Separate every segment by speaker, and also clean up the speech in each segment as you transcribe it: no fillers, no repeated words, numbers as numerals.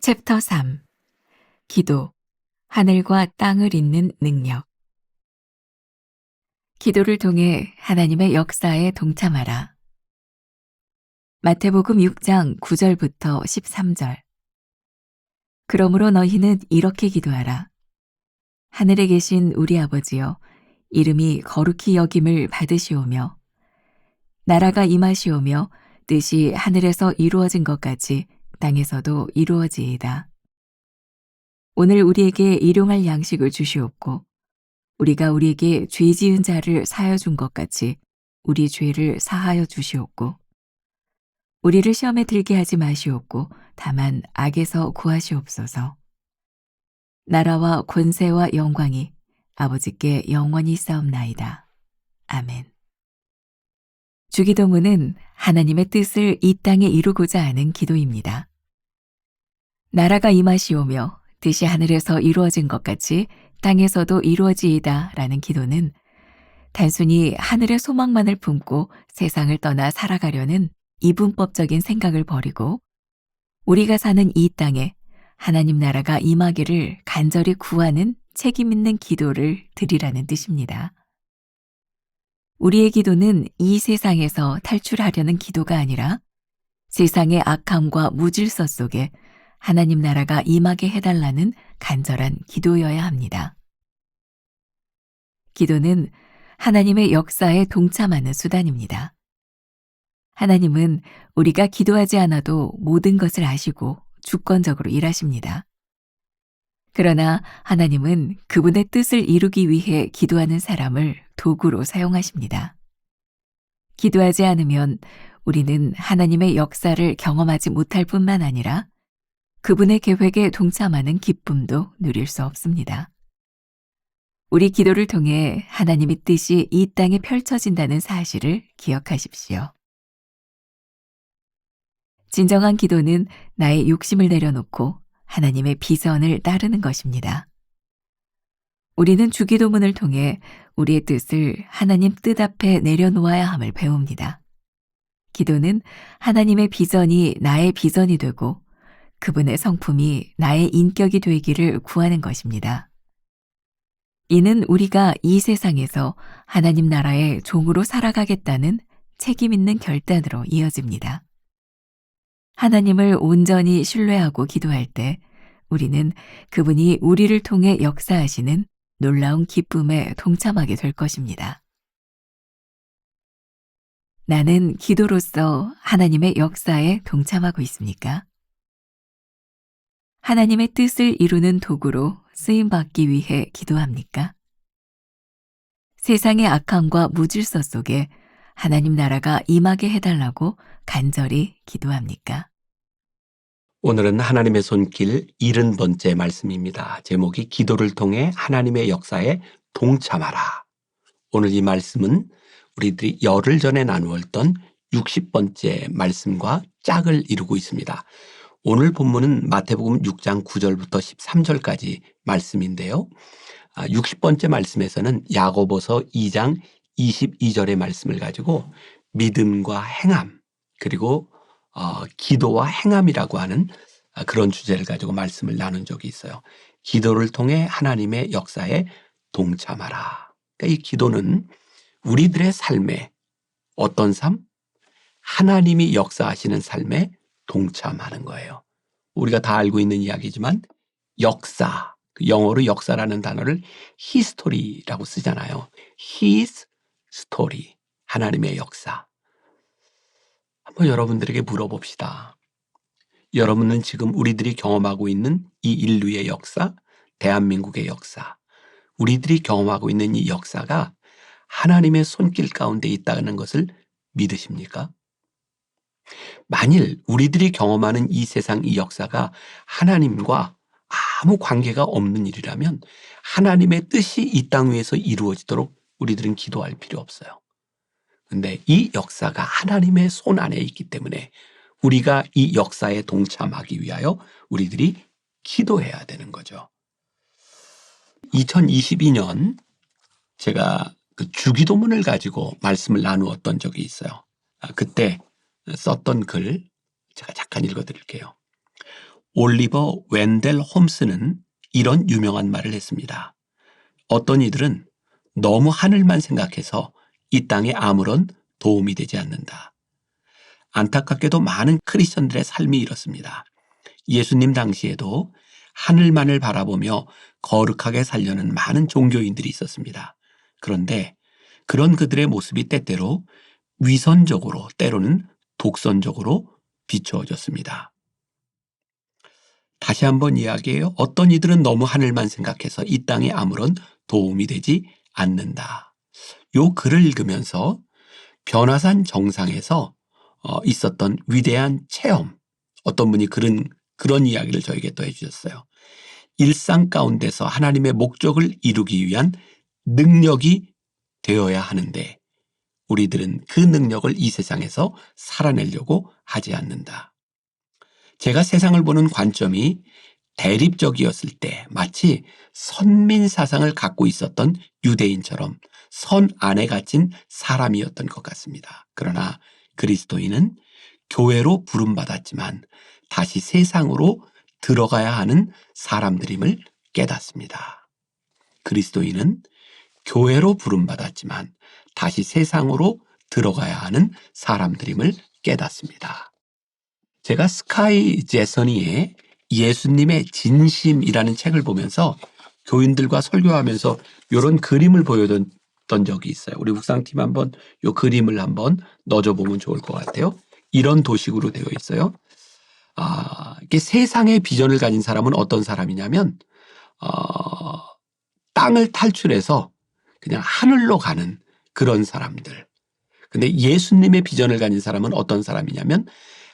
Speaker 1: 챕터 3. 기도, 하늘과 땅을 잇는 능력. 기도를 통해 하나님의 역사에 동참하라. 마태복음 6장 9절부터 13절. 그러므로 너희는 이렇게 기도하라. 하늘에 계신 우리 아버지여, 이름이 거룩히 여김을 받으시오며, 나라가 임하시오며, 뜻이 하늘에서 이루어진 것 같이 땅에서도 이루어지이다. 오늘 우리에게 일용할 양식을 주시옵고, 우리가 우리에게 죄 지은 자를 사하여 준 것 같이 우리 죄를 사하여 주시옵고, 우리를 시험에 들게 하지 마시옵고 다만 악에서 구하시옵소서. 나라와 권세와 영광이 아버지께 영원히 싸움나이다. 아멘. 주기도문은 하나님의 뜻을 이 땅에 이루고자 하는 기도입니다. 나라가 임하시오며 뜻이 하늘에서 이루어진 것 같이 땅에서도 이루어지이다 라는 기도는 단순히 하늘의 소망만을 품고 세상을 떠나 살아가려는 이분법적인 생각을 버리고 우리가 사는 이 땅에 하나님 나라가 임하기를 간절히 구하는 책임 있는 기도를 드리라는 뜻입니다. 우리의 기도는 이 세상에서 탈출하려는 기도가 아니라 세상의 악함과 무질서 속에 하나님 나라가 임하게 해달라는 간절한 기도여야 합니다. 기도는 하나님의 역사에 동참하는 수단입니다. 하나님은 우리가 기도하지 않아도 모든 것을 아시고 주권적으로 일하십니다. 그러나 하나님은 그분의 뜻을 이루기 위해 기도하는 사람을 도구로 사용하십니다. 기도하지 않으면 우리는 하나님의 역사를 경험하지 못할 뿐만 아니라 그분의 계획에 동참하는 기쁨도 누릴 수 없습니다. 우리 기도를 통해 하나님의 뜻이 이 땅에 펼쳐진다는 사실을 기억하십시오. 진정한 기도는 나의 욕심을 내려놓고 하나님의 비전을 따르는 것입니다. 우리는 주기도문을 통해 우리의 뜻을 하나님 뜻 앞에 내려놓아야 함을 배웁니다. 기도는 하나님의 비전이 나의 비전이 되고 그분의 성품이 나의 인격이 되기를 구하는 것입니다. 이는 우리가 이 세상에서 하나님 나라의 종으로 살아가겠다는 책임 있는 결단으로 이어집니다. 하나님을 온전히 신뢰하고 기도할 때 우리는 그분이 우리를 통해 역사하시는 놀라운 기쁨에 동참하게 될 것입니다. 나는 기도로서 하나님의 역사에 동참하고 있습니까? 하나님의 뜻을 이루는 도구로 쓰임받기 위해 기도합니까? 세상의 악함과 무질서 속에 하나님 나라가 임하게 해달라고 간절히 기도합니까?
Speaker 2: 오늘은 하나님의 손길 70번째 말씀입니다. 제목이 기도를 통해 하나님의 역사에 동참하라. 오늘 이 말씀은 우리들이 열흘 전에 나누었던 60번째 말씀과 짝을 이루고 있습니다. 오늘 본문은 마태복음 6장 9절부터 13절까지 말씀인데요. 60번째 말씀에서는 야고보서 2장 22절의 말씀을 가지고 믿음과 행함 그리고 기도와 행함이라고 하는 그런 주제를 가지고 말씀을 나눈 적이 있어요. 기도를 통해 하나님의 역사에 동참하라. 그러니까 이 기도는 우리들의 삶에 어떤 삶? 하나님이 역사하시는 삶에 동참하는 거예요. 우리가 다 알고 있는 이야기지만 역사, 영어로 역사라는 단어를 history라고 쓰잖아요. His story, 하나님의 역사. 한번 여러분들에게 물어봅시다. 여러분은 지금 우리들이 경험하고 있는 이 인류의 역사, 대한민국의 역사, 우리들이 경험하고 있는 이 역사가 하나님의 손길 가운데 있다는 것을 믿으십니까? 만일 우리들이 경험하는 이 세상 이 역사가 하나님과 아무 관계가 없는 일이라면 하나님의 뜻이 이 땅 위에서 이루어지도록 우리들은 기도할 필요 없어요. 그런데 이 역사가 하나님의 손 안에 있기 때문에 우리가 이 역사에 동참하기 위하여 우리들이 기도해야 되는 거죠. 2022년 제가 그 주기도문을 가지고 말씀을 나누었던 적이 있어요. 그때 썼던 글 제가 잠깐 읽어드릴게요. 올리버 웬델 홈스는 이런 유명한 말을 했습니다. 어떤 이들은 너무 하늘만 생각해서 이 땅에 아무런 도움이 되지 않는다. 안타깝게도 많은 크리스천들의 삶이 이렇습니다. 예수님 당시에도 하늘만을 바라보며 거룩하게 살려는 많은 종교인들이 있었습니다. 그런데 그런 그들의 모습이 때때로 위선적으로, 때로는 독선적으로 비추어졌습니다. 다시 한번 이야기해요. 어떤 이들은 너무 하늘만 생각해서 이 땅에 아무런 도움이 되지 않는다. 요 글을 읽으면서 변화산 정상에서 있었던 위대한 체험, 어떤 분이 그런 이야기를 저에게 또 해주셨어요. 일상 가운데서 하나님의 목적을 이루기 위한 능력이 되어야 하는데 우리들은 그 능력을 이 세상에서 살아내려고 하지 않는다. 제가 세상을 보는 관점이 대립적이었을 때 마치 선민 사상을 갖고 있었던 유대인처럼 선 안에 갇힌 사람이었던 것 같습니다. 그러나 그리스도인은 교회로 부름받았지만 다시 세상으로 들어가야 하는 사람들임을 깨닫습니다. 그리스도인은 교회로 부름받았지만 다시 세상으로 들어가야 하는 사람들임을 깨닫습니다. 제가 스카이 제서니의 예수님의 진심이라는 책을 보면서 교인들과 설교하면서 이런 그림을 보여줬던 적이 있어요. 우리 묵상팀 한번 이 그림을 한번 넣어줘보면 좋을 것 같아요. 이런 도식으로 되어 있어요. 이게 세상의 비전을 가진 사람은 어떤 사람이냐면 땅을 탈출해서 그냥 하늘로 가는 그런 사람들. 근데 예수님의 비전을 가진 사람은 어떤 사람이냐면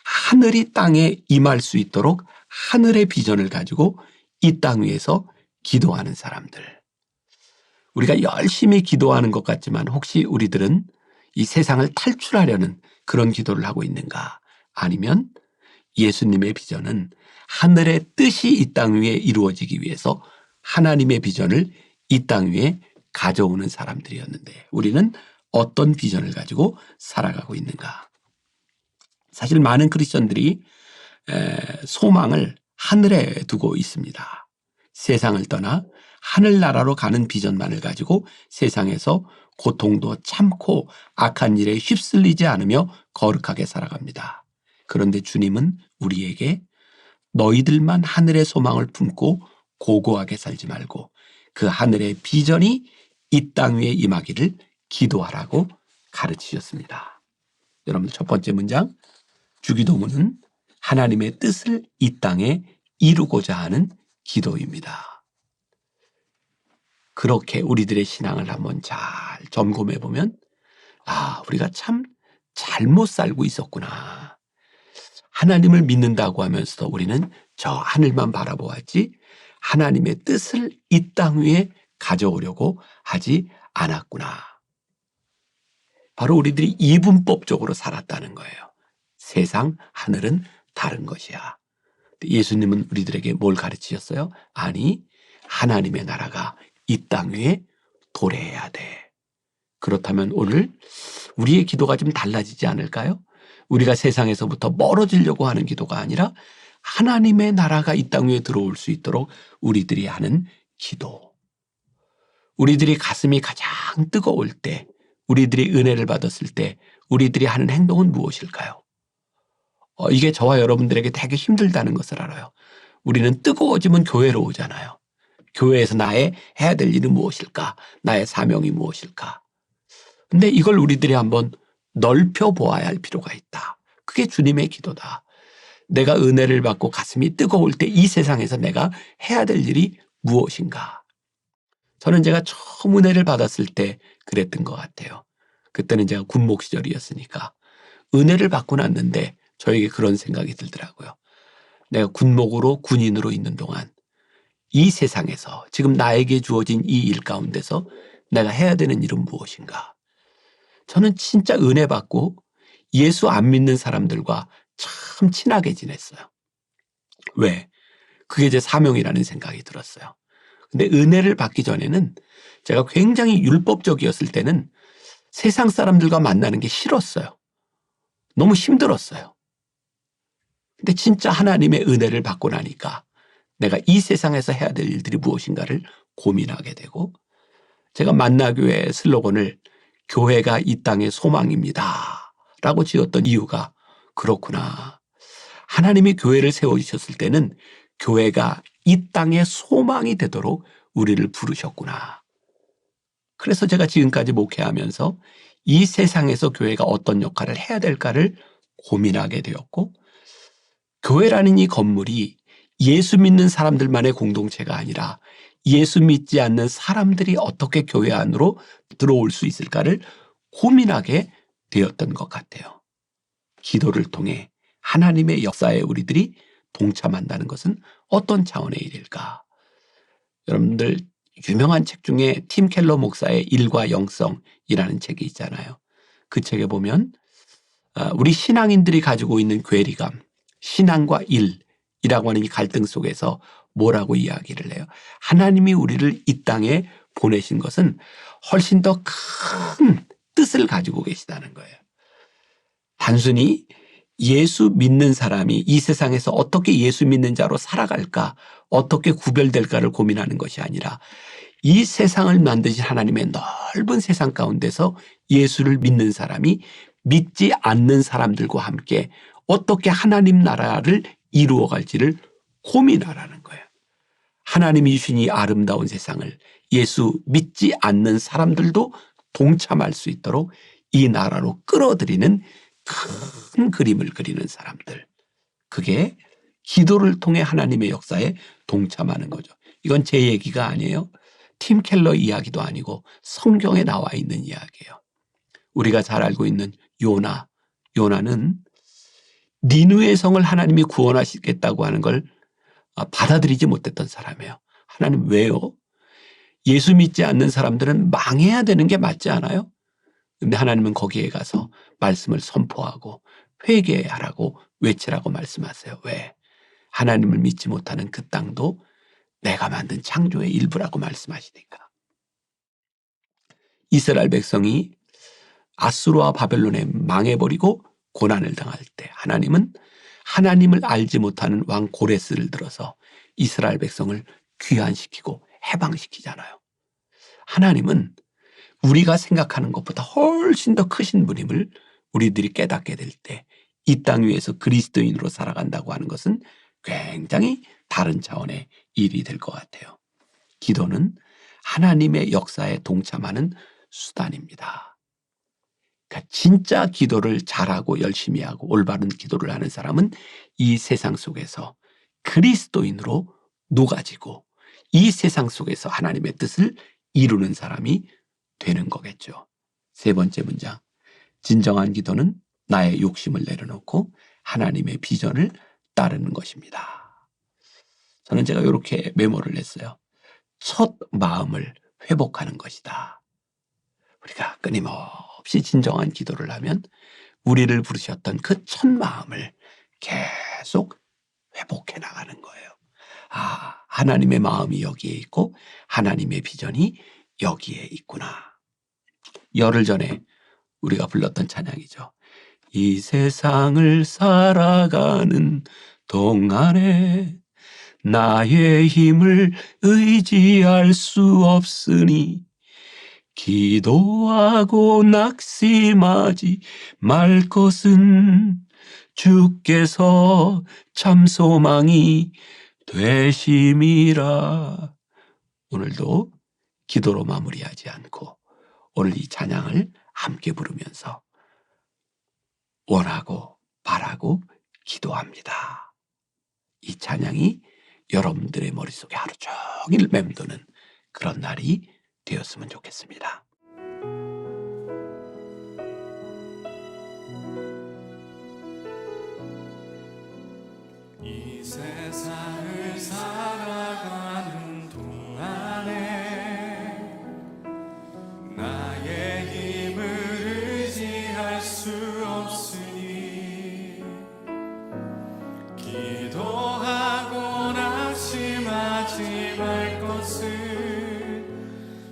Speaker 2: 하늘이 땅에 임할 수 있도록 하늘의 비전을 가지고 이 땅 위에서 기도하는 사람들. 우리가 열심히 기도하는 것 같지만 혹시 우리들은 이 세상을 탈출하려는 그런 기도를 하고 있는가? 아니면 예수님의 비전은 하늘의 뜻이 이 땅 위에 이루어지기 위해서 하나님의 비전을 이 땅 위에 가져오는 사람들이었는데 우리는 어떤 비전을 가지고 살아가고 있는가? 사실 많은 크리스천들이 소망을 하늘에 두고 있습니다. 세상을 떠나 하늘나라로 가는 비전만을 가지고 세상에서 고통도 참고 악한 일에 휩쓸리지 않으며 거룩하게 살아갑니다. 그런데 주님은 우리에게 너희들만 하늘의 소망을 품고 고고하게 살지 말고 그 하늘의 비전이 이 땅 위에 임하기를 기도하라고 가르치셨습니다. 여러분들 첫 번째 문장, 주기도문은 하나님의 뜻을 이 땅에 이루고자 하는 기도입니다. 그렇게 우리들의 신앙을 한번 잘 점검해 보면 우리가 참 잘못 살고 있었구나. 하나님을 믿는다고 하면서도 우리는 저 하늘만 바라보았지 하나님의 뜻을 이 땅 위에 가져오려고 하지 않았구나. 바로 우리들이 이분법적으로 살았다는 거예요. 세상, 하늘은 다른 것이야. 예수님은 우리들에게 뭘 가르치셨어요? 아니, 하나님의 나라가 이 땅 위에 도래해야 돼. 그렇다면 오늘 우리의 기도가 좀 달라지지 않을까요? 우리가 세상에서부터 멀어지려고 하는 기도가 아니라 하나님의 나라가 이 땅 위에 들어올 수 있도록 우리들이 하는 기도. 우리들이 가슴이 가장 뜨거울 때, 우리들이 은혜를 받았을 때 우리들이 하는 행동은 무엇일까요? 이게 저와 여러분들에게 되게 힘들다는 것을 알아요. 우리는 뜨거워지면 교회로 오잖아요. 교회에서 나의 해야 될 일은 무엇일까? 나의 사명이 무엇일까? 근데 이걸 우리들이 한번 넓혀 보아야 할 필요가 있다. 그게 주님의 기도다. 내가 은혜를 받고 가슴이 뜨거울 때 이 세상에서 내가 해야 될 일이 무엇인가? 저는 제가 처음 은혜를 받았을 때 그랬던 것 같아요. 그때는 제가 군목 시절이었으니까 은혜를 받고 났는데 저에게 그런 생각이 들더라고요. 내가 군목으로 군인으로 있는 동안 이 세상에서 지금 나에게 주어진 이 일 가운데서 내가 해야 되는 일은 무엇인가? 저는 진짜 은혜 받고 예수 안 믿는 사람들과 참 친하게 지냈어요. 왜? 그게 제 사명이라는 생각이 들었어요. 근데 은혜를 받기 전에는 제가 굉장히 율법적이었을 때는 세상 사람들과 만나는 게 싫었어요. 너무 힘들었어요. 근데 진짜 하나님의 은혜를 받고 나니까 내가 이 세상에서 해야 될 일들이 무엇인가를 고민하게 되고, 제가 만나교회 슬로건을 교회가 이 땅의 소망입니다 라고 지었던 이유가 그렇구나. 하나님이 교회를 세워주셨을 때는 교회가 이 땅의 소망이 되도록 우리를 부르셨구나. 그래서 제가 지금까지 목회하면서 이 세상에서 교회가 어떤 역할을 해야 될까를 고민하게 되었고, 교회라는 이 건물이 예수 믿는 사람들만의 공동체가 아니라 예수 믿지 않는 사람들이 어떻게 교회 안으로 들어올 수 있을까를 고민하게 되었던 것 같아요. 기도를 통해 하나님의 역사에 우리들이 동참한다는 것은 어떤 차원의 일일까? 여러분들 유명한 책 중에 팀 켈러 목사의 일과 영성이라는 책이 있잖아요. 그 책에 보면 우리 신앙인들이 가지고 있는 괴리감, 신앙과 일이라고 하는 이 갈등 속에서 뭐라고 이야기를 해요? 하나님이 우리를 이 땅에 보내신 것은 훨씬 더 큰 뜻을 가지고 계시다는 거예요. 단순히 예수 믿는 사람이 이 세상에서 어떻게 예수 믿는 자로 살아갈까, 어떻게 구별될까를 고민하는 것이 아니라 이 세상을 만드신 하나님의 넓은 세상 가운데서 예수를 믿는 사람이 믿지 않는 사람들과 함께 어떻게 하나님 나라를 이루어갈지를 고민하라는 거예요. 하나님이 주신 이 아름다운 세상을 예수 믿지 않는 사람들도 동참할 수 있도록 이 나라로 끌어들이는 큰 그림을 그리는 사람들. 그게 기도를 통해 하나님의 역사에 동참하는 거죠. 이건 제 얘기가 아니에요. 팀 켈러 이야기도 아니고 성경에 나와 있는 이야기예요. 우리가 잘 알고 있는 요나는 니느웨 성을 하나님이 구원하시겠다고 하는 걸 받아들이지 못했던 사람이에요. 하나님 왜요? 예수 믿지 않는 사람들은 망해야 되는 게 맞지 않아요? 근데 하나님은 거기에 가서 말씀을 선포하고 회개하라고 외치라고 말씀하세요. 왜? 하나님을 믿지 못하는 그 땅도 내가 만든 창조의 일부라고 말씀하시니까. 이스라엘 백성이 아수르와 바벨론에 망해버리고 고난을 당할 때 하나님은 하나님을 알지 못하는 왕 고레스를 들어서 이스라엘 백성을 귀환시키고 해방시키잖아요. 하나님은 우리가 생각하는 것보다 훨씬 더 크신 분임을 우리들이 깨닫게 될 때 이 땅 위에서 그리스도인으로 살아간다고 하는 것은 굉장히 다른 차원의 일이 될 것 같아요. 기도는 하나님의 역사에 동참하는 수단입니다. 그러니까 진짜 기도를 잘하고 열심히 하고 올바른 기도를 하는 사람은 이 세상 속에서 그리스도인으로 녹아지고 이 세상 속에서 하나님의 뜻을 이루는 사람이 되는 거겠죠. 세 번째 문장. 진정한 기도는 나의 욕심을 내려놓고 하나님의 비전을 따르는 것입니다. 저는 제가 이렇게 메모를 했어요. 첫 마음을 회복하는 것이다. 우리가 끊임없이 진정한 기도를 하면 우리를 부르셨던 그 첫 마음을 계속 회복해 나가는 거예요. 하나님의 마음이 여기에 있고 하나님의 비전이 여기에 있구나. 열흘 전에 우리가 불렀던 찬양이죠. 이 세상을 살아가는 동안에 나의 힘을 의지할 수 없으니 기도하고 낙심하지 말 것은 주께서 참 소망이 되심이라. 오늘도 기도로 마무리하지 않고 오늘 이 찬양을 함께 부르면서 원하고 바라고 기도합니다. 이 찬양이 여러분들의 머릿속에 하루 종일 맴도는 그런 날이 되었으면 좋겠습니다.
Speaker 3: 이 세상을 살아가는 동안에 나의 힘을 의지할 수 없으니 기도하고 낙심하지 말 것은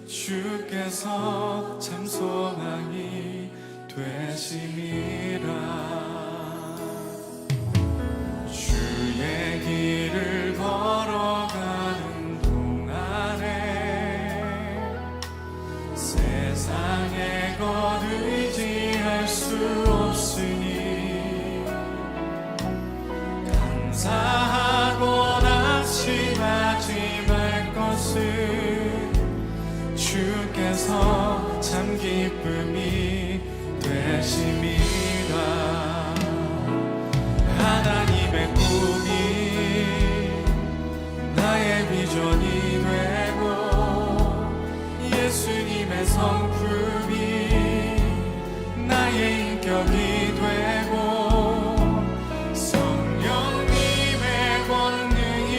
Speaker 3: 주께서 참 소망이 되심이라. 주께서 참 기쁨이 되심이라. 하나님의 꿈이 나의 비전이 되고 예수님의 성품이 나의 인격이 되고 성령님의 권능이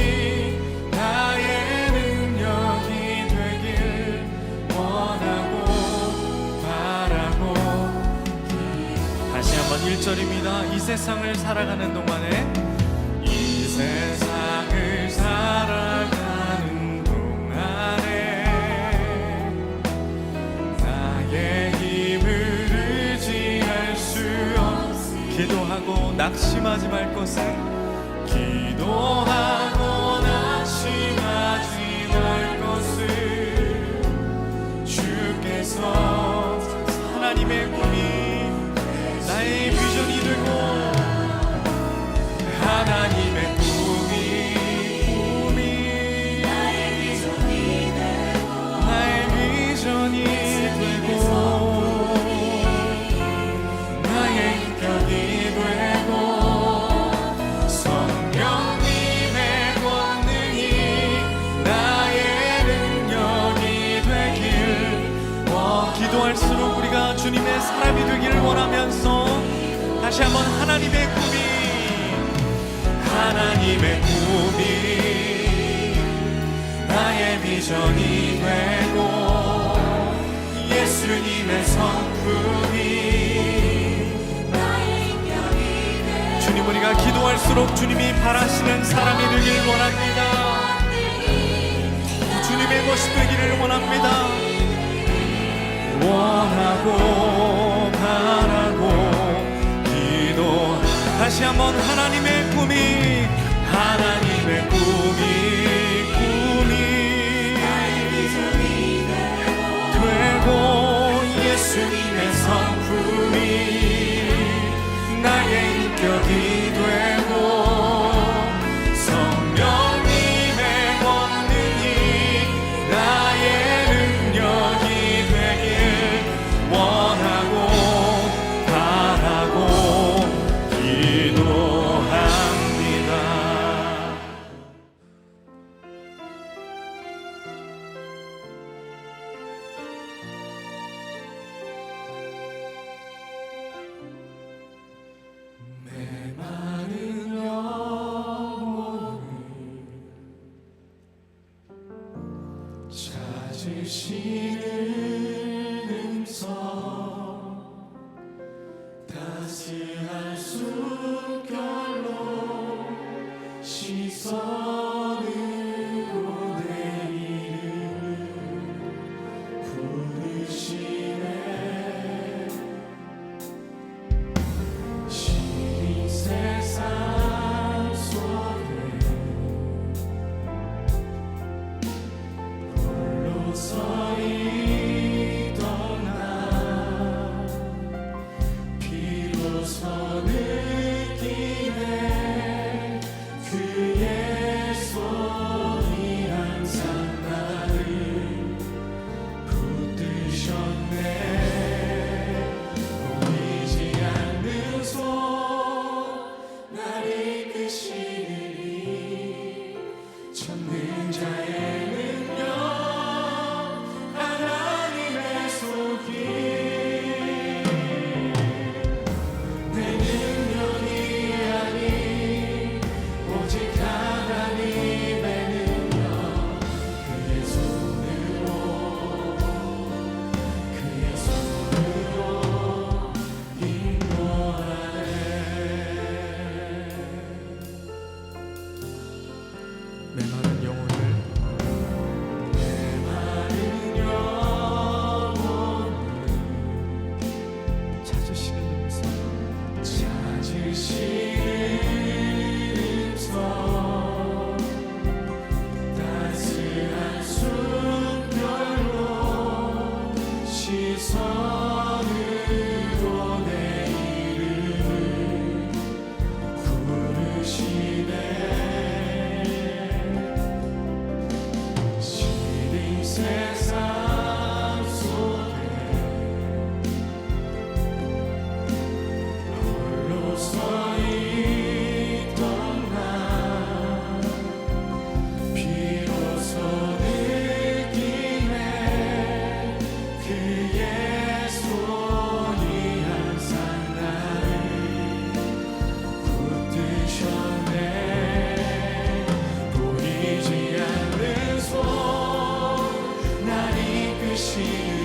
Speaker 3: 나의 능력이 되길 원하고 바라고. 다시 한번 1절입니다. 이 세상을 살아가는 동안에 이 세상을 살아가는 동안에 나의 힘을 의지할 수 없으니 기도하고 낙심하지 말 것은 기도하고 낙심하지 말 것은 주께서 하나님의 꿈이 나의 비전이 되고 하나님의 꿈이 나의 비전이 되고 나의 인격이 되고 성령님의 권능이 나의 능력이 되길 기도할수록 우리가 주님의 사람이 되기를 원하면서 다시 한번 하나님의 꿈이 나의 비전이 되고 예수님의 성품이 나의 인격이 되고 주님, 우리가 기도할수록 주님이 바라시는 사람이 되길 원합니다. 더 주님의 것이 되기를 원합니다. 원하고 바라고 기도. 다시 한번 하나님의 꿈이 되고 예수님의 성품이 나의 인격이 되고 성령님의 권능이 나의 능력이 되길 원하고 바라고 기도합니다. 메마른 영혼을 찾으시는 음성 따스한 숨결로 시선으로 내 이름을 부르시네. 시린 세상 속에 홀로 서 있던 나 비로소 느끼네. 그의 손이 항상 나를 붙드셨네. 보이지 않는 손 나를 이끄시니 전능자의 능력 하나님의 속이 내 능력이 아닌 오직 하나님의 능력. 그의 손으로 인도하네. 메마른 영혼을 찾으시는 음성 따스한 숨결로 시선으로 내 이름을 부르시네. 주시는